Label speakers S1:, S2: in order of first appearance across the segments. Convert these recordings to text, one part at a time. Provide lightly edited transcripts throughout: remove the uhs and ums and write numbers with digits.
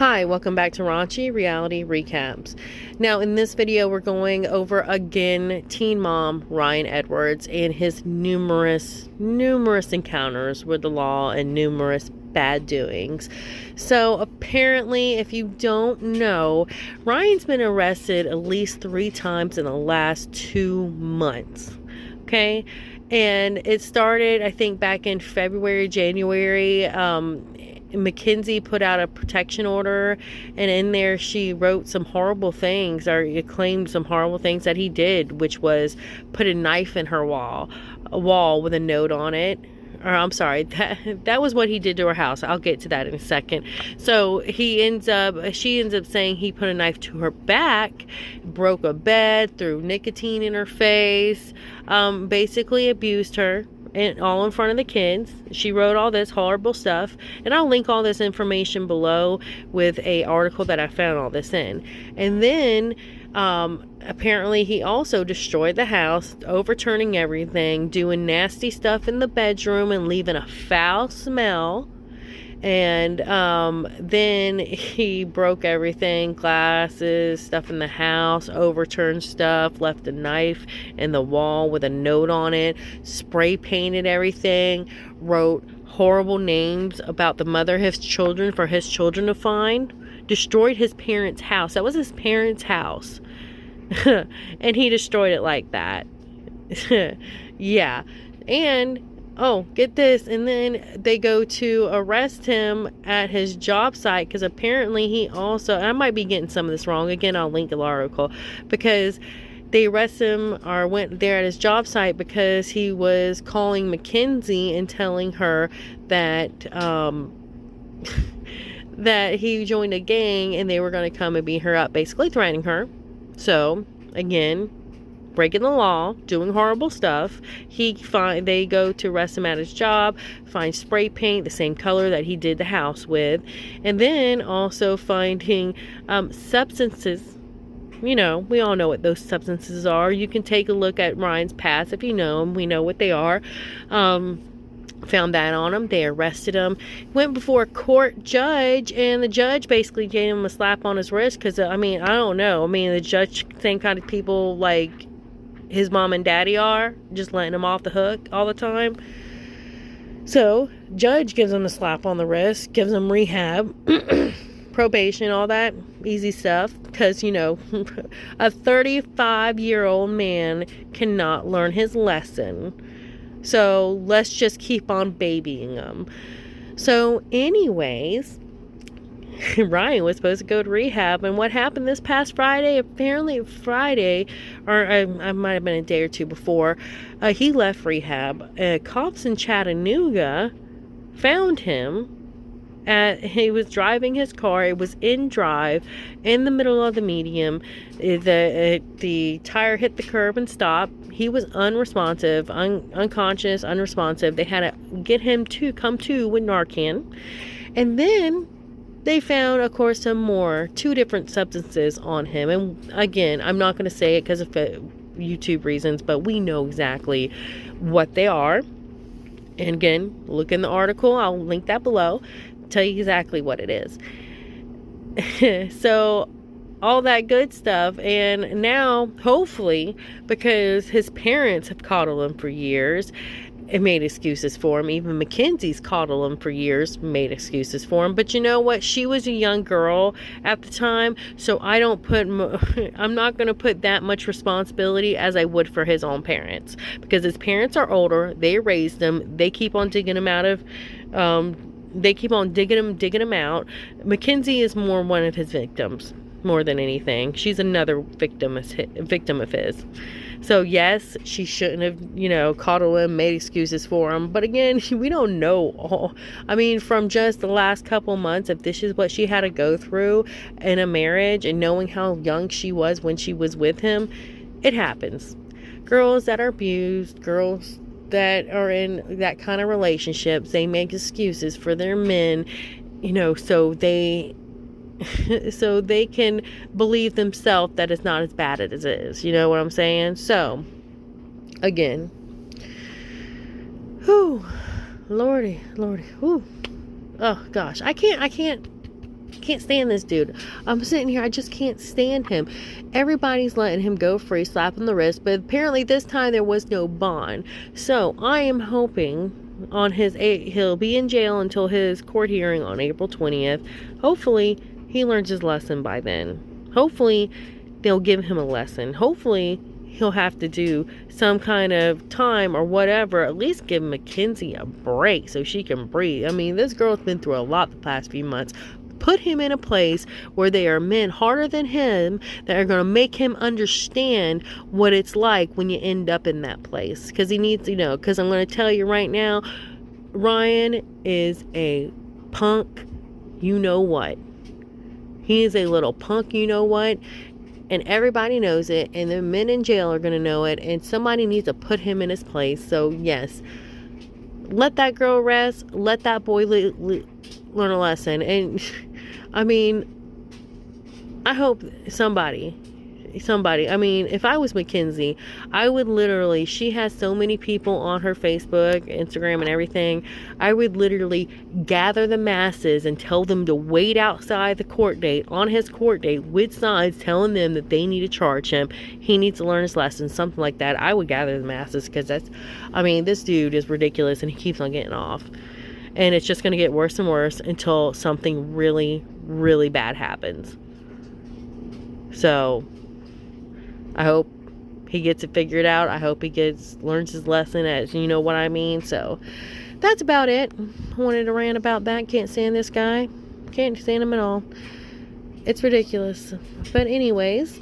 S1: Hi, welcome back to Raunchy Reality Recaps. Now, in this video, we're going over again teen mom Ryan Edwards and his numerous encounters with the law and numerous bad doings. So apparently, if you don't know, Ryan's been arrested at least 3 times in the last 2 months. Okay, and it started, I think, back in February, January. Mackenzie put out a protection order, and in there she wrote some horrible things, or claimed some horrible things that he did, which was put a knife in her a wall with a note on it. Or I'm sorry, that was what he did to her house. I'll get to that in a second. So she ends up saying he put a knife to her back, broke a bed, threw nicotine in her face, basically abused her. And all in front of the kids. She wrote all this horrible stuff, and I'll link all this information below with a article that I found all this in. And then apparently he also destroyed the house, overturning everything, doing nasty stuff in the bedroom and leaving a foul smell. And then he broke everything, glasses, stuff in the house, overturned stuff, left a knife in the wall with a note on it, spray painted everything, wrote horrible names about the mother of his children for his children to find, destroyed his parents' house. That was his parents' house. And he destroyed it like that. Yeah. And oh, get this. And then they go to arrest him at his job site because apparently he also, I might be getting some of this wrong. Again, I'll link the article, because they arrest him or went there at his job site because he was calling Mackenzie and telling her that that he joined a gang and they were going to come and beat her up, basically threatening her. So again, breaking the law, doing horrible stuff. They go to arrest him at his job, find spray paint the same color that he did the house with, and then also finding substances. You know, we all know what those substances are. You can take a look at Ryan's past if you know him. We know what they are. Found that on him. They arrested him. Went before a court judge, and the judge basically gave him a slap on his wrist because, I don't know. The judge, same kind of people like his mom and daddy are, just letting him off the hook all the time. So judge gives him a slap on the wrist, gives him rehab, probation, all that easy stuff, because a 35-year-old man cannot learn his lesson. So let's just keep on babying him. So anyways, Ryan was supposed to go to rehab, and what happened this past Friday, apparently Friday, or I might have been a day or two before, he left rehab. Cops in Chattanooga found him. He was driving his car. It was in drive, in the middle of the median. The tire hit the curb and stopped. He was unresponsive, unconscious, unresponsive. They had to get him to come to with Narcan. And then they found, of course, 2 different substances on him. And again, I'm not going to say it because of YouTube reasons, but we know exactly what they are. And again, look in the article. I'll link that below. Tell you exactly what it is. So all that good stuff. And now, hopefully, because his parents have coddled him for years and made excuses for him. Even Mackenzie's coddled him for years, made excuses for him. But you know what? She was a young girl at the time, so I'm not going to put that much responsibility as I would for his own parents, because his parents are older. They raised him. They keep on digging him out of. They keep on digging him out. Mackenzie is more one of his victims, more than anything. She's another victim of his. So yes, she shouldn't have, coddled him, made excuses for him. But again, we don't know all. From just the last couple months, if this is what she had to go through in a marriage, and knowing how young she was when she was with him, it happens. Girls that are abused, girls that are in that kind of relationships, they make excuses for their men, so they can believe themselves that it's not as bad as it is. You know what I'm saying? So again, whew, lordy, whew. Oh gosh, I can't Can't stand this dude. I'm sitting here, I just can't stand him. Everybody's letting him go free, slap on the wrist, but apparently this time there was no bond. So I am hoping he'll be in jail until his court hearing on April 20th. Hopefully he learns his lesson by then. Hopefully they'll give him a lesson. Hopefully he'll have to do some kind of time or whatever. At least give Mackenzie a break so she can breathe. I mean, this girl's been through a lot the past few months. Put him in a place where there are men harder than him that are going to make him understand what it's like when you end up in that place. Because he needs to know. Because I'm going to tell you right now, Ryan is a punk you know what. He is a little punk you know what. And everybody knows it. And the men in jail are going to know it. And somebody needs to put him in his place. So yes, let that girl rest. Let that boy learn a lesson. And I mean, I hope somebody, I mean, if I was Mackenzie, I would literally, she has so many people on her Facebook, Instagram, and everything. I would literally gather the masses and tell them to wait outside the court date, on his court date, with signs telling them that they need to charge him. He needs to learn his lesson, something like that. I would gather the masses because this dude is ridiculous and he keeps on getting off. And it's just going to get worse and worse until something really, really bad happens. So I hope he gets it figured out. I hope he learns his lesson, as you know what I mean. So that's about it. I wanted to rant about that. Can't stand this guy. Can't stand him at all. It's ridiculous. But anyways,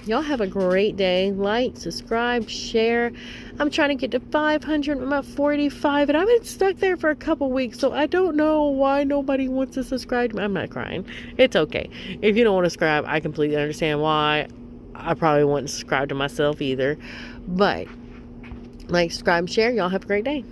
S1: y'all have a great day. Like, subscribe, share. I'm trying to get to 500. I'm at 45, and I've been stuck there for a couple weeks, so I don't know why nobody wants to subscribe to me. I'm not crying. It's okay. If you don't want to subscribe, I completely understand why. I probably wouldn't subscribe to myself either. But like, subscribe, and share. Y'all have a great day.